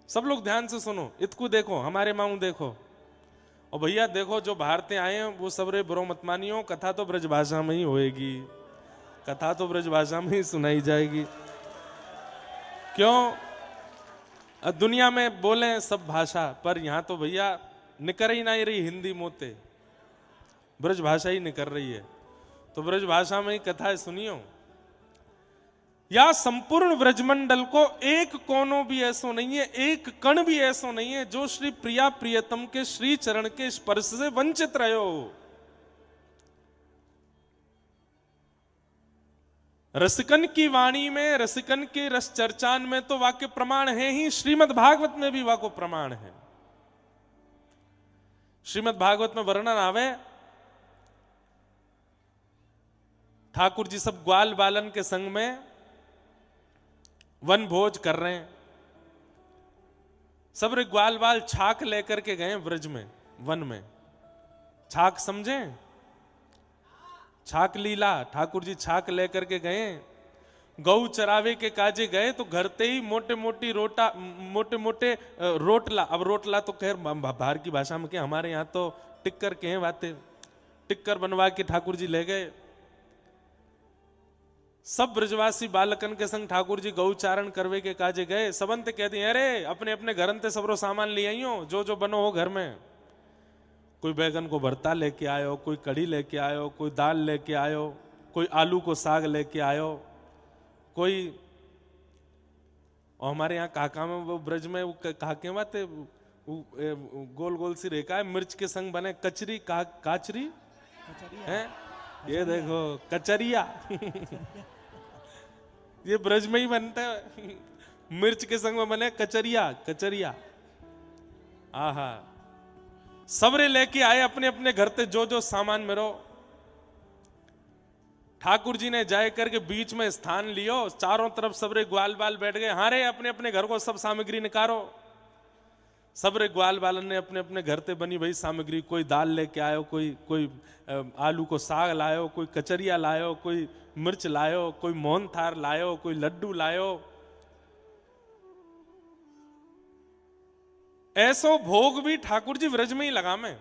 सब लोग ध्यान से सुनो, इतकू देखो, हमारे माऊ देखो, और भैया देखो जो भारतीय आए हैं वो सब रे बुरो मत मानियो, कथा तो ब्रजभाषा में ही होएगी, कथा तो ब्रजभाषा में ही सुनाई जाएगी। क्यों? दुनिया में बोले सब भाषा, पर यहां तो भैया निकर ही नहीं रही हिंदी मोते, ब्रजभाषा ही निकर रही है। तो ब्रजभाषा में ही कथा सुनियो। या संपूर्ण ब्रजमंडल को एक कोनों भी ऐसो नहीं है, एक कण भी ऐसो नहीं है जो श्री प्रिया प्रियतम के श्री चरण के स्पर्श से वंचित रहे हो। रसिकन की वाणी में, रसिकन के रस चर्चान में तो वाक्य प्रमाण है ही, श्रीमद् भागवत में भी वाक्य प्रमाण है। श्रीमद् भागवत में वर्णन आवे, ठाकुर जी सब ग्वाल बालन के संग में वन भोज कर रहे हैं। सब रे ग्वाल बाल छाक लेकर के गए ब्रज में, वन में। छाक समझे? छाक लीला, ठाकुर जी छाक लेकर के गए, गौ चरावे के काजे गए तो घरते ही मोटे मोटे रोटला, अब रोटला तो खैर बाहर की भाषा में क्या, हमारे यहाँ तो टिक्कर के हैं बातें, टिक्कर बनवा के ठाकुर जी ले गए। सब ब्रजवासी बालकन के संग ठाकुर जी गौचारण करवे के काजे गए। सबंत कह दिए, अरे अपने अपने घरन ते सबरो सामान ले आइयो, जो जो बनो हो घर में। कोई बैगन को भरता लेके आयो, कोई कढ़ी लेके आयो, कोई दाल लेके आयो, कोई आलू को साग लेके आयो, कोई, और हमारे यहाँ काका में वो ब्रज में काके बाते गोल गोल सी रेखा है, मिर्च के संग बने कचरी, काचरी है, ये देखो कचरिया ये ब्रज में ही बनता है, मिर्च के संग में बने कचरिया, कचरिया। आहा, सबरे लेके आए अपने अपने घर से जो जो सामान मेरो। ठाकुर जी ने जाए करके बीच में स्थान लियो, चारों तरफ सबरे ग्वाल बाल बैठ गए, हारे अपने अपने घर को सब सामग्री निकारो। सबरे ग्वाल बालन ने अपने अपने घर से बनी भाई सामग्री, कोई दाल लेके आयो, कोई आलू को साग लायो, कोई कचरिया लायो, कोई मिर्च लायो, कोई मोहन थार लायो, कोई लड्डू लायो। ऐसो भोग भी ठाकुर जी व्रज में ही लगा में।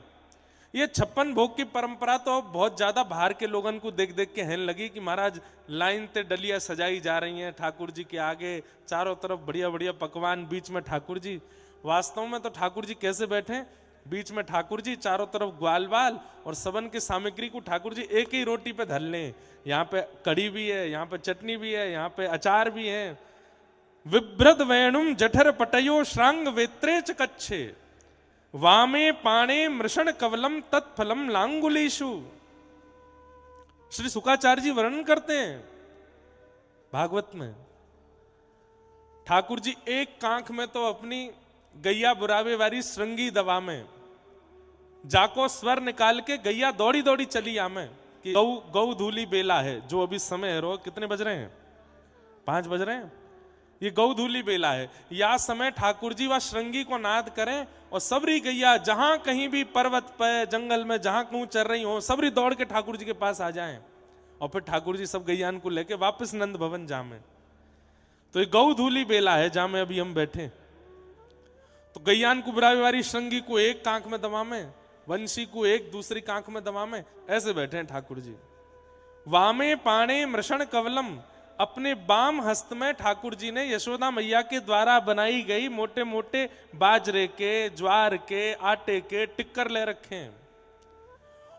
ये 56 भोग की परंपरा तो बहुत ज्यादा बाहर के लोगन को देख देख के हेन लगी कि महाराज लाइन ते डलिया सजाई जा रही हैं ठाकुर जी के आगे, चारों तरफ बढ़िया बढ़िया पकवान, बीच में ठाकुर जी। वास्तव में तो ठाकुर जी कैसे बैठे? बीच में ठाकुर जी, चारों तरफ ग्वाल बाल, और सबन की सामग्री को ठाकुर जी एक ही रोटी पे धर लें। यहाँ पे कढ़ी भी है, यहाँ पे चटनी भी है, यहाँ पे अचार भी है। विभ्रद वेणुम जठर पटयो श्रांग वेत्रे च कच्छे, वामे पाणे मृषण कवलम तत्फलम लांगुलीशु। श्री शुकाचार्य जी वर्णन करते हैं भागवत में, ठाकुर जी एक कांख में तो अपनी गैया बुरावे वाली श्रृंगी दवा में जाको स्वर निकाल के गैया दौड़ी दौड़ी चली आमे कि गौ धूली बेला है। जो अभी समय है, रो कितने बज रहे हैं? 5 बज रहे हैं। ये गौधूली बेला है, या समय ठाकुर जी व श्रृंगी को नाद करें और सबरी गैया जहां कहीं भी पर्वत पे, जंगल में जहां कहूं चल रही हो, सबरी दौड़ के ठाकुर जी के पास आ जाएं, और फिर ठाकुर जी सब गैयान को लेके वापस नंद भवन जामे। तो ये गौधूली बेला है जहां में अभी हम बैठे। तो गैयान को बुरावी श्रृंगी को एक कांख में दबामे, वंशी को एक दूसरी कांख में दबामे, ऐसे बैठे हैं ठाकुर जी। वामे पाणे मृषण कवलम, अपने बाम हस्त में ठाकुर जी ने यशोदा मैया के द्वारा बनाई गई मोटे मोटे बाजरे के, ज्वार के, आटे के टिक्कर ले रखे हैं,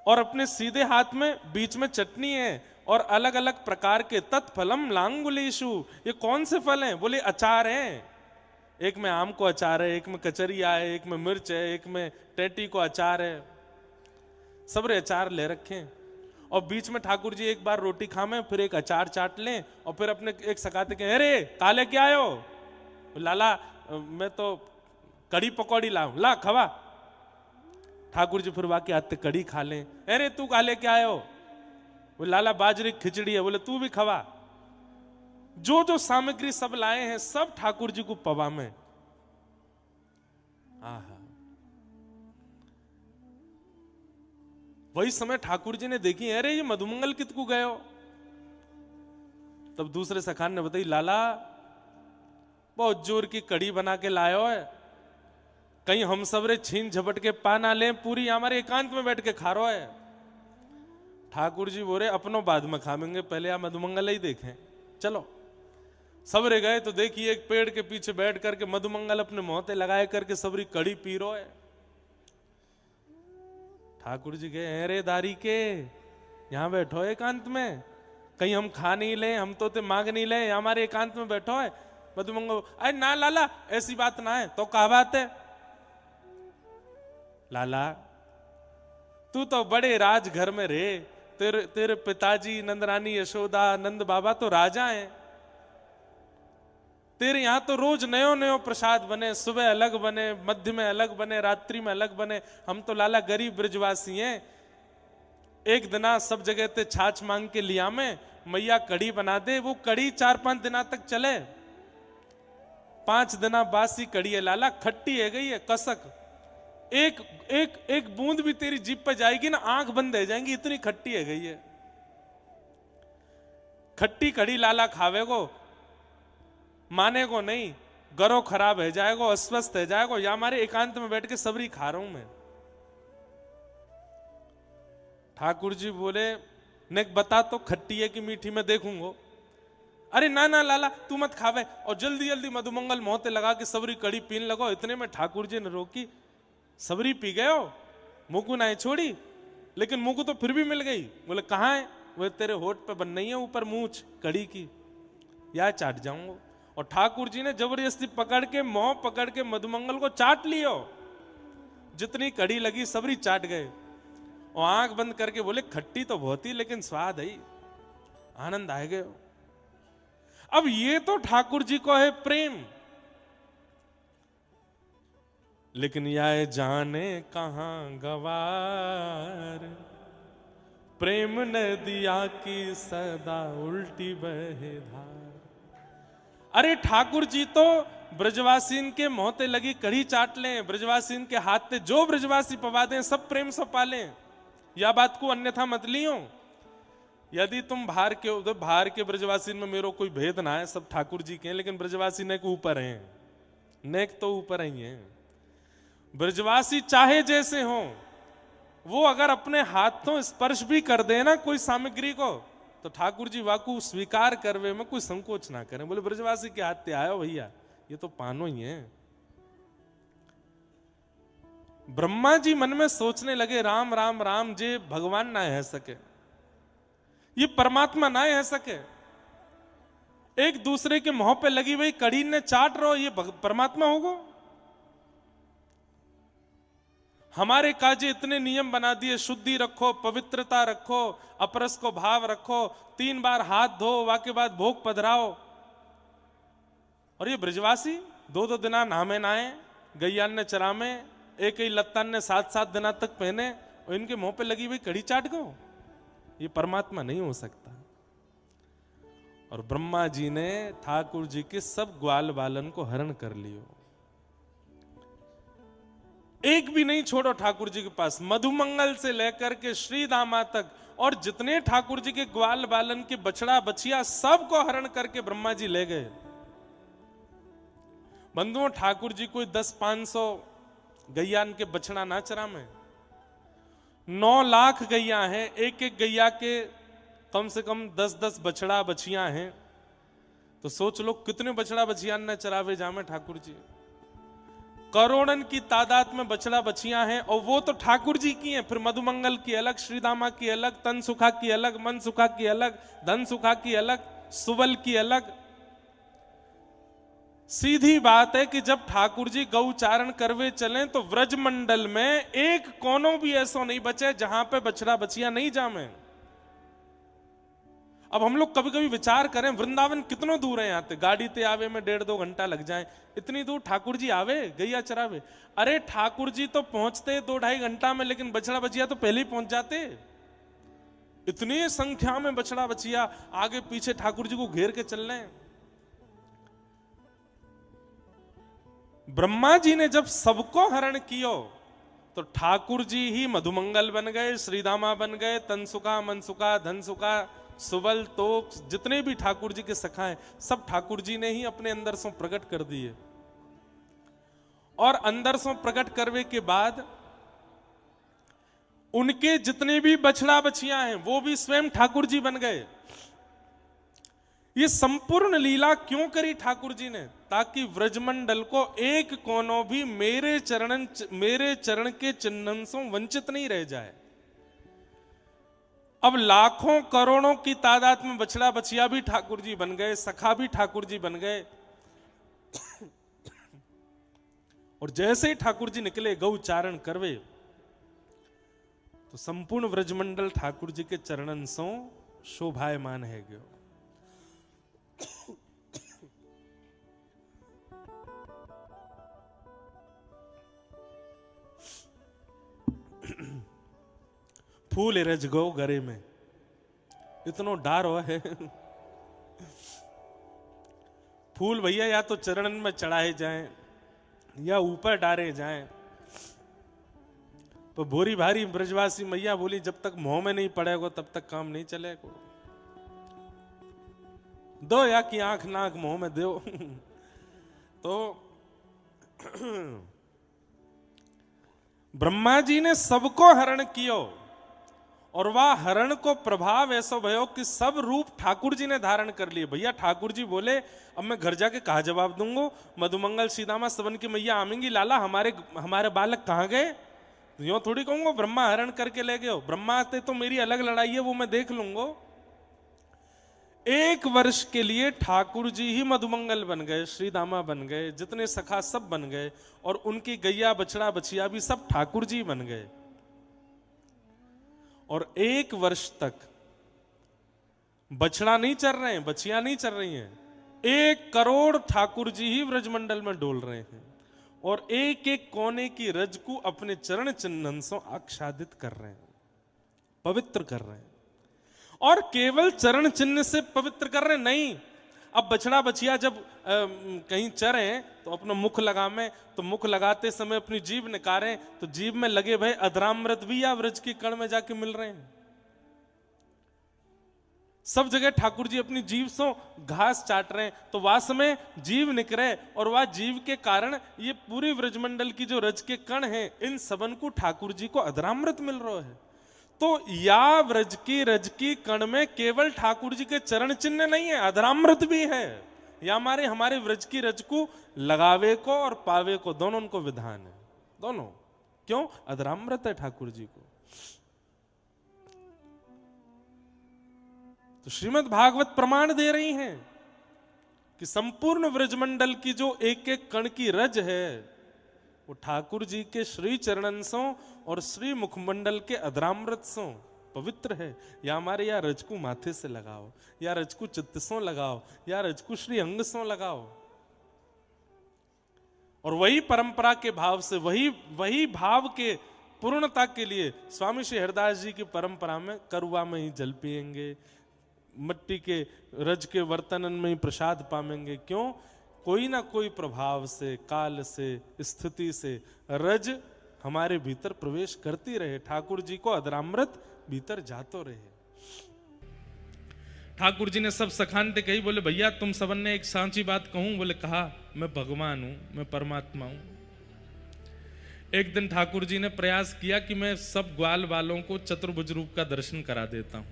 और अपने सीधे हाथ में बीच में चटनी है और अलग अलग प्रकार के तत्फलम लांगुलीशु। ये कौन से फल हैं? बोले अचार हैं। एक में आम को अचार है, एक में कचरिया है, एक में मिर्च है, एक में टेटी को अचार है, सबरे अचार ले रखे हैं। और बीच में ठाकुर जी एक बार रोटी खामें, फिर एक अचार चाट लें, और फिर अपने एक सकाते के, अरे काले क्या आयो? लाला मैं तो कड़ी पकौड़ी लाऊं, ला खवा। ठाकुर जी फिर वाके आते कड़ी खा लें। अरे तू काले क्या आयो? वो लाला बाजरी खिचड़ी है, बोले तू भी खवा। जो जो सामग्री सब लाए हैं सब ठाकुर जी को पवा में। आहा, वही समय ठाकुर जी ने देखी, अरे ये मधुमंगल कितकू गयो? तब दूसरे सखान ने बताई, लाला बहुत जोर की कड़ी बना के लायो है, कहीं हम सबरे छीन झपट के पा ना लें, पूरी हमारे एकांत में बैठ के खा रो है। ठाकुर जी बोले अपनों बाद में खाएंगे, पहले आप मधुमंगल ही देखें। चलो सबरे गए तो देखिए एक पेड़ के पीछे बैठ करके मधुमंगल अपने मोहते लगाए करके सबरी कड़ी पी रो है। ठाकुर जी गए, अरे दारी के यहां बैठो एकांत में, कहीं हम खा नहीं ले, हम तो मांग नहीं ले, हमारे एकांत में बैठो है। मधुमंगल, अरे ना लाला ऐसी बात ना है, तो क्या बात है लाला, तू तो बड़े राज घर में रहे, तेरे पिताजी नंदरानी यशोदा नंद बाबा तो राजा हैं, तेरे यहां तो रोज नयो नयो प्रसाद बने, सुबह अलग बने, मध्य में अलग बने, रात्रि में अलग बने। हम तो लाला गरीब ब्रजवासी हैं, एक दिना सब जगह ते छाछ मांग के लिया में मैया कड़ी बना दे, वो कड़ी 4-5 दिना तक चले। 5 दिना बासी कड़ी है लाला, खट्टी है गई है कसक, एक एक एक बूंद भी तेरी जीभ पे जाएगी ना आंख बंद रह जाएंगी, इतनी खट्टी है गई है। खट्टी कड़ी लाला खावे को माने को नहीं, गरो खराब है जाएगो, अस्वस्थ है जाएगो, या हमारे एकांत में बैठ के सबरी खा रहा हूं मैं। ठाकुर जी बोले नेक बता तो खट्टी है कि मीठी, में देखूंगो। अरे ना ना लाला तू मत खावे, और जल्दी जल्दी मधुमंगल मोहते लगा के सबरी कड़ी पीन लगो। इतने में ठाकुर जी ने रोकी, सबरी पी गए हो, मुकु ना छोड़ी, लेकिन मुकु तो फिर भी मिल गई। बोले कहाँ है? वो तेरे होठ पे बन नहीं है ऊपर मूछ कड़ी की, या चाट जाऊंगा। और ठाकुर जी ने जबरदस्ती पकड़ के मोह पकड़ के मधुमंगल को चाट लियो, जितनी कड़ी लगी सबरी चाट गए, और आंख बंद करके बोले खट्टी तो बहुत ही लेकिन स्वाद है, आनंद आ गए। अब ये तो ठाकुर जी को है प्रेम, लेकिन यह जाने कहां गवार, प्रेम नदिया की सदा उल्टी बहे धार। अरे ठाकुर जी तो ब्रजवासीन के मोहते लगी कड़ी चाट लें, ब्रजवासीन के हाथ पे जो ब्रजवासी पवा दें सब प्रेम से पालें, या बात को अन्यथा मत लियो। यदि तुम बाहर के उधर बाहर के ब्रजवासीन में मेरो कोई भेद ना है, सब ठाकुर जी के हैं, लेकिन ब्रजवासी नेक ऊपर हैं, नेक तो ऊपर ही हैं। ब्रजवासी चाहे जैसे हो, वो अगर अपने हाथों स्पर्श भी कर दे ना कोई सामग्री को, तो ठाकुर जी वाकू स्वीकार करवे में कोई संकोच ना करें। बोले ब्रजवासी के हाथ पे आयो भैया, ये तो पानो ही है। ब्रह्मा जी मन में सोचने लगे राम राम राम, जे भगवान ना है सके, ये परमात्मा ना है सके, एक दूसरे के मुंह पे लगी हुई कड़ी ने चाट रहो, ये परमात्मा होगा? हमारे काजे इतने नियम बना दिए, शुद्धि रखो, पवित्रता रखो, अपरस को भाव रखो, 3 बार हाथ धो, वाके बाद भोग पधराओ, और ये ब्रजवासी 2-2 दिना नहामे नाए, गैयान ने चरामे, एक ही लत्तान ने 7-7 दिना तक पहने, और इनके मुंह पे लगी हुई कड़ी चाट गो। ये परमात्मा नहीं हो सकता। और ब्रह्मा जी ने ठाकुर जी के सब ग्वाल बालन को हरण कर लियो, एक भी नहीं छोड़ो ठाकुर जी के पास, मधुमंगल से लेकर के श्री दामा तक, और जितने ठाकुर जी के ग्वाल बालन के बछड़ा बछिया सबको हरण करके ब्रह्मा जी ले गए। बंधुओं ठाकुर जी कोई 10-500 गैयान के बछड़ा ना चरा में, 9 लाख गैया हैं, एक एक गैया के कम से कम 10-10 बछड़ा बछिया हैं, तो सोच लो कितने बछड़ा बछिया न चरावे जामे ठाकुर जी। करोड़न की तादाद में बछड़ा बछियां हैं, और वो तो ठाकुर जी की हैं। फिर मधुमंगल की अलग, श्रीदामा की अलग, तन सुखा की अलग, मन सुखा की अलग, धन सुखा की अलग, सुबल की अलग। सीधी बात है कि जब ठाकुर जी गौचारण करवे चलें तो व्रज मंडल में एक कोनों भी ऐसा नहीं बचे जहां पे बछड़ा बछिया नहीं जामे। अब हम लोग कभी कभी विचार करें, वृंदावन कितनों दूर है, यहाँ से गाड़ी ते आवे में 1.5-2 घंटा लग जाए, इतनी दूर ठाकुर जी आवे गैया चरावे? अरे ठाकुर जी तो पहुंचते 2-2.5 घंटा में, लेकिन बछड़ा बछिया तो पहले ही पहुंच जाते। इतनी संख्या में बछड़ा बछिया आगे पीछे ठाकुर जी को घेर के चल रहे हैं। ब्रह्मा जी ने जब सबको हरण कियो तो ठाकुर जी ही मधुमंगल बन गए, श्रीदामा बन गए, तनसुखा, मनसुखा, धनसुखा, सुबल तोक जितने भी ठाकुर जी के सखा हैं, सब ठाकुर जी ने ही अपने अंदर से प्रकट कर दिए। और अंदर से प्रकट करने के बाद उनके जितने भी बछड़ा बछियां हैं वो भी स्वयं ठाकुर जी बन गए। ये संपूर्ण लीला क्यों करी ठाकुर जी ने? ताकि व्रजमंडल को एक कोनों भी मेरे चरण के चिन्हन से वंचित नहीं रह जाए। अब लाखों करोड़ों की तादाद में बछड़ा बछिया भी ठाकुर जी बन गए, सखा भी ठाकुर जी बन गए। और जैसे ही ठाकुर जी निकले गौचारण करवे तो संपूर्ण व्रजमंडल ठाकुर जी के चरणन सो शोभायमान है गयो। फूल रज गो गरे में, इतनो डारो है। फूल भैया या तो चरणन में चढ़ाए जाएं या ऊपर डारे जाएं। तो भोरी भारी ब्रजवासी मैया बोली जब तक मुंह में नहीं पड़ेगा तब तक काम नहीं चलेगा। दो या की आंख नाक मुंह में दो। तो ब्रह्मा जी ने सबको हरण कियो और वह हरण को प्रभाव ऐसा भयो कि सब रूप ठाकुर जी ने धारण कर लिए। भैया ठाकुर जी बोले अब मैं घर जाके कहा जवाब दूंगा? मधुमंगल सीदामा सवन की मैया आमेंगी, लाला हमारे बालक कहाँ गए? यो थोड़ी कहूंगा ब्रह्मा हरण करके ले गए हो। ब्रह्मा आते तो मेरी अलग लड़ाई है, वो मैं देख लूंगा। 1 वर्ष के लिए ठाकुर जी ही मधुमंगल बन गए, श्री दामा बन गए, जितने सखा सब बन गए और उनकी गैया बछड़ा बछिया भी सब ठाकुर जी बन गए। और 1 वर्ष तक बछड़ा नहीं चल रहे हैं, बछिया नहीं चल रही हैं, 1 करोड़ ठाकुर जी ही व्रजमंडल में डोल रहे हैं और एक एक कोने की रज को अपने चरण चिन्हन से आच्छादित कर रहे हैं, पवित्र कर रहे हैं। और केवल चरण चिन्ह से पवित्र कर रहे नहीं, अब बछड़ा बछिया जब कहीं चरे तो अपना मुख लगावे, तो मुख लगाते समय अपनी जीभ निकारे तो जीभ में लगे भाई अधरामृत भी या व्रज के कण में जाके मिल रहे हैं। सब जगह ठाकुर जी अपनी जीभ से घास चाट रहे हैं, तो वास में जीव निकरे और वह जीव के कारण ये पूरी व्रजमंडल की जो रज के कण हैं इन सबन को ठाकुर जी को अधरामृत मिल रहा है। तो या व्रज की रज की कण में केवल ठाकुर जी के चरण चिन्ह नहीं है, अधरामृत भी है। या हमारे व्रज की रज को लगावे को और पावे को दोनों उनको विधान है, दोनों। क्यों? अधरामृत है ठाकुर जी को। तो श्रीमद् भागवत प्रमाण दे रही हैं कि संपूर्ण व्रजमंडल की जो एक एक कण की रज है वो ठाकुर जी के श्री चरणन सो और श्री मुखमंडल के अधरामृत सो पवित्र है। या हमारे या रज को माथे से लगाओ, या रज को चित्त सो लगाओ, या रज को श्री अंग सो लगाओ। और वही परंपरा के भाव से वही भाव के पूर्णता के लिए स्वामी श्री हरिदास जी की परंपरा में करुआ में ही जल पिएंगे, मिट्टी के रज के वर्तनन में ही प्रसाद पाएंगे। क्यों? कोई ना कोई प्रभाव से, काल से, स्थिति से रज हमारे भीतर प्रवेश करती रहे, ठाकुर जी को अधरामृत भीतर जातो रहे। ठाकुर जी ने सब सखानते कही, बोले भैया तुम सबन ने एक सांची बात कहूं? बोले कहा, मैं भगवान हूं, मैं परमात्मा हूं। एक दिन ठाकुर जी ने प्रयास किया कि मैं सब ग्वाल वालों को चतुर्भुज रूप का दर्शन करा देता हूं।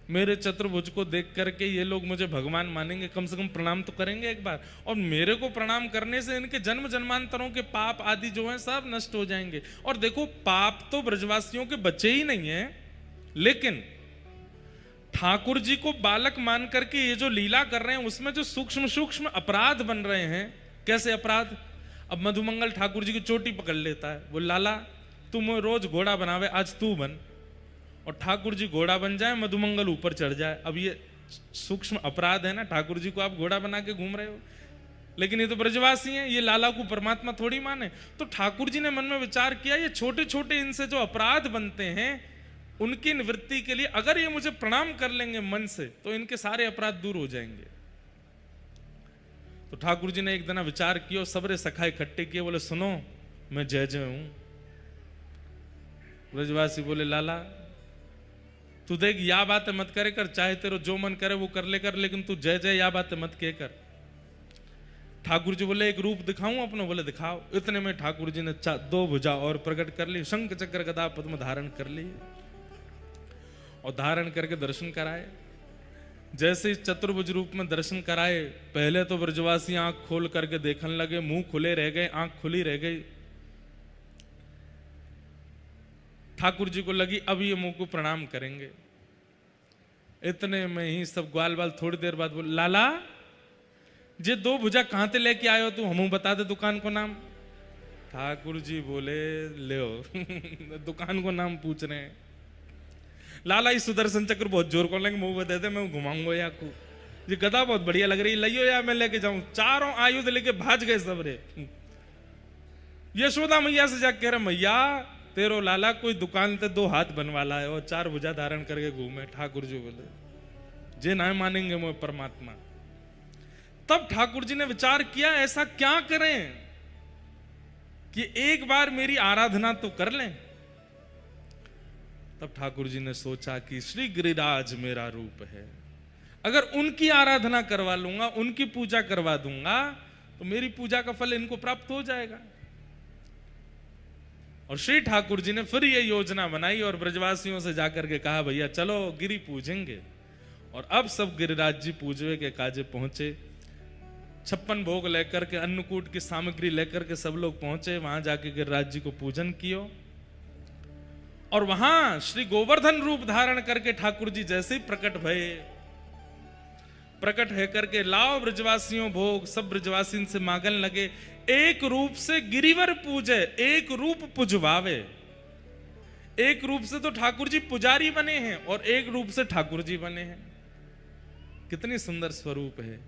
मेरे चतुर्भुज को देख करके ये लोग मुझे भगवान मानेंगे, कम से कम प्रणाम तो करेंगे एक बार। और मेरे को प्रणाम करने से इनके जन्म जन्मांतरों के पाप आदि जो हैं सब नष्ट हो जाएंगे। और देखो पाप तो ब्रजवासियों के बच्चे ही नहीं है, लेकिन ठाकुर जी को बालक मान करके ये जो लीला कर रहे हैं उसमें जो सूक्ष्म सूक्ष्म अपराध बन रहे हैं। कैसे अपराध? अब मधुमंगल ठाकुर जी की चोटी पकड़ लेता है, वो लाला तुम रोज घोड़ा बनावे, आज तू बन। और ठाकुर जी घोड़ा बन जाए, मधुमंगल ऊपर चढ़ जाए। अब ये सूक्ष्म अपराध है ना, ठाकुर जी को आप घोड़ा बना के घूम रहे हो, लेकिन ये तो ब्रजवासी हैं, ये लाला को परमात्मा थोड़ी माने। तो ठाकुर जी ने मन में विचार किया, ये छोटे छोटे इनसे जो अपराध बनते हैं उनकी निवृत्ति के लिए अगर ये मुझे प्रणाम कर लेंगे मन से तो इनके सारे अपराध दूर हो जाएंगे। तो ठाकुर जी ने एक दिन विचार किया, सबरे सखा इकट्ठे किए, बोले सुनो मैं जय जय हूं। ब्रजवासी बोले लाला तू देख या बातें मत करे कर, चाहे तेरो जो मन करे वो कर ले कर, लेकिन तू जय जय या बातें मत कह कर। ठाकुर जी बोले एक रूप दिखाऊं अपना? बोले दिखाओ। इतने में ठाकुर जी ने 2 भुजा और प्रकट कर ली, शंख चक्र गदा पद्म धारण कर ली और धारण करके दर्शन कराए। जैसे इस चतुर्भुज रूप में दर्शन कराए, पहले तो ब्रजवासी आंख खोल करके देखने लगे, मुंह खुले रह गए, आंख खुली रह गई। ठाकुर जी को लगी अब ये मुंह को प्रणाम करेंगे। इतने में ही सब ग्वाल बाल थोड़ी देर बाद बोले, लाला जे 2 भुजा कहां से लेके आयो तू, हमू बता दे दुकान को नाम। ठाकुर जी बोले ले दुकान को नाम पूछ रहे हैं। लाला इस सुदर्शन चक्र बहुत जोर को लेंगे, मुंह बता दे मैं घुमाऊंगा या को। ये गदा बहुत बढ़िया लग रही, लियो या मैं लेके जाऊं। चारों आयुध लेके भाज गए सब रे। यशोदा मैया से जाके कह रहे, मैया तेरो लाला कोई दुकान से 2 हाथ बनवाला है और 4 भुजा धारण करके घूमे। ठाकुर जी बोले जे ना मानेंगे मोह परमात्मा। तब ठाकुर जी ने विचार किया ऐसा क्या करें कि एक बार मेरी आराधना तो कर लें। तब ठाकुर जी ने सोचा कि श्री गिरिराज मेरा रूप है, अगर उनकी आराधना करवा लूंगा, उनकी पूजा करवा दूंगा तो मेरी पूजा का फल इनको प्राप्त हो जाएगा। और श्री ठाकुर जी ने फिर ये योजना बनाई और ब्रजवासियों से जाकर के कहा भैया चलो गिरी पूजेंगे। और अब सब गिरिराज जी पूजवे के काजे पहुंचे। 56 भोग लेकर के, अन्नकूट की सामग्री लेकर के सब लोग पहुंचे। वहां जाके गिरिराज जी को पूजन कियो और वहां श्री गोवर्धन रूप धारण करके ठाकुर जी जैसे ही प्रकट भये, प्रकट है करके लाओ ब्रजवासियों भोग, सब ब्रजवासी से मांगन लगे। एक रूप से गिरिवर पूजे, एक रूप पुजवावे। एक रूप से तो ठाकुर जी पुजारी बने हैं और एक रूप से ठाकुर जी बने हैं। कितनी सुंदर स्वरूप है।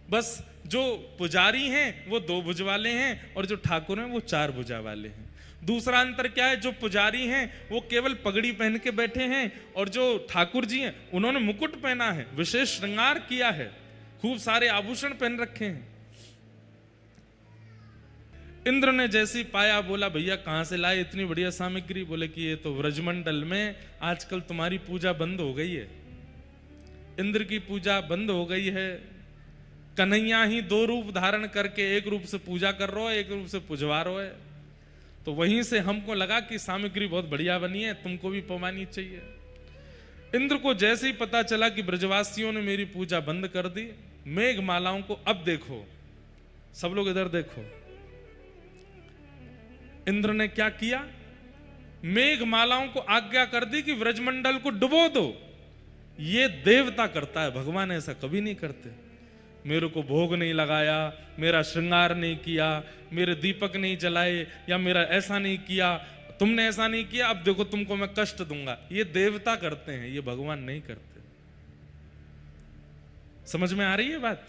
बस जो पुजारी हैं वो 2 भुज वाले हैं और जो ठाकुर हैं वो 4 भुजा वाले हैं। दूसरा अंतर क्या है, जो पुजारी हैं वो केवल पगड़ी पहन के बैठे हैं और जो ठाकुर जी हैं उन्होंने मुकुट पहना है, विशेष श्रृंगार किया है, खूब सारे आभूषण पहन रखे हैं। इंद्र ने जैसी पाया बोला भैया कहां से लाए इतनी बढ़िया सामग्री? बोले कि ये तो व्रजमंडल में आजकल तुम्हारी पूजा बंद हो गई है, इंद्र की पूजा बंद हो गई है। कन्हैया ही 2 रूप धारण करके एक रूप से पूजा कर रहा है, एक रूप से पुजवा रहा है। तो वहीं से हमको लगा कि सामग्री बहुत बढ़िया बनी है, तुमको भी पवानी चाहिए। इंद्र को जैसे ही पता चला कि ब्रजवासियों ने मेरी पूजा बंद कर दी, मेघमालाओं को अब देखो, सब लोग इधर देखो। इंद्र ने क्या किया, मेघमालाओं को आज्ञा कर दी कि व्रजमंडल को डुबो दो। ये देवता करता है, भगवान ऐसा कभी नहीं करते। मेरे को भोग नहीं लगाया, मेरा श्रृंगार नहीं किया, मेरे दीपक नहीं जलाए, या मेरा ऐसा नहीं किया, तुमने ऐसा नहीं किया, अब देखो तुमको मैं कष्ट दूंगा। ये देवता करते हैं, ये भगवान नहीं करते। समझ में आ रही है बात?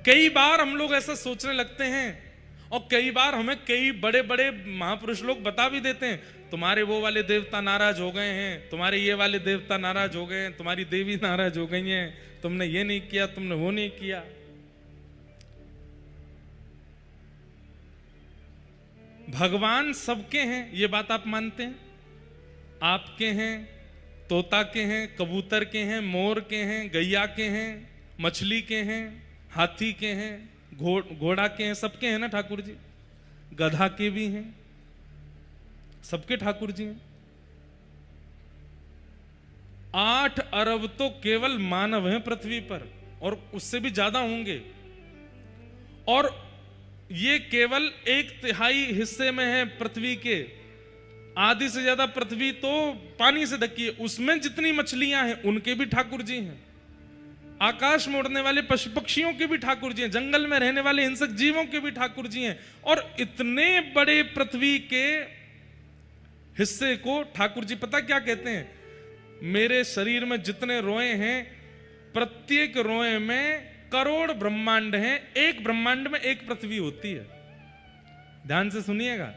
कई बार हम लोग ऐसा सोचने लगते हैं और कई बार हमें कई बड़े बड़े महापुरुष लोग बता भी देते हैं, तुम्हारे वो वाले देवता नाराज हो गए हैं, तुम्हारे ये वाले देवता नाराज हो गए हैं, तुम्हारी देवी नाराज हो गई हैं, तुमने ये नहीं किया, तुमने वो नहीं किया। भगवान सबके हैं, ये बात आप मानते हैं? आपके हैं, तोता के हैं, कबूतर के हैं, मोर के हैं, गैया के हैं, मछली के हैं, हाथी के हैं, घोड़ा के हैं, सबके हैं ना ठाकुर जी। गधा के भी हैं, सबके ठाकुर जी हैं। 8 अरब तो केवल मानव हैं पृथ्वी पर, और उससे भी ज्यादा होंगे। और ये केवल 1/3 हिस्से में है पृथ्वी के। आधी से ज्यादा पृथ्वी तो पानी से ढकी है, उसमें जितनी मछलियां हैं उनके भी ठाकुर जी हैं। आकाश में उड़ने वाले पशु पक्षियों के भी ठाकुर जी हैं, जंगल में रहने वाले हिंसक जीवों के भी ठाकुर जी हैं। और इतने बड़े पृथ्वी के हिस्से को ठाकुर जी पता क्या कहते हैं, मेरे शरीर में जितने रोए हैं प्रत्येक रोए में करोड़ ब्रह्मांड हैं, एक ब्रह्मांड में एक पृथ्वी होती है। ध्यान से सुनिएगा,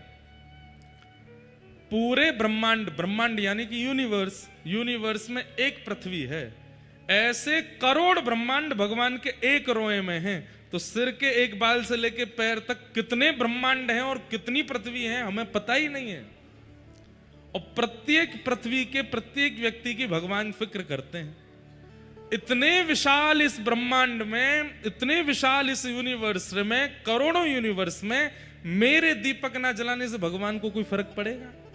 पूरे ब्रह्मांड, ब्रह्मांड यानी कि यूनिवर्स, यूनिवर्स में एक पृथ्वी है। ऐसे करोड़ ब्रह्मांड भगवान के एक रोए में हैं। तो सिर के एक बाल से लेके पैर तक कितने ब्रह्मांड हैं और कितनी पृथ्वी हैं हमें पता ही नहीं है। और प्रत्येक पृथ्वी के प्रत्येक व्यक्ति की भगवान फिक्र करते हैं। इतने विशाल इस ब्रह्मांड में, इतने विशाल इस यूनिवर्स में, करोड़ों यूनिवर्स में मेरे दीपक ना जलाने से भगवान को कोई फर्क पड़ेगा?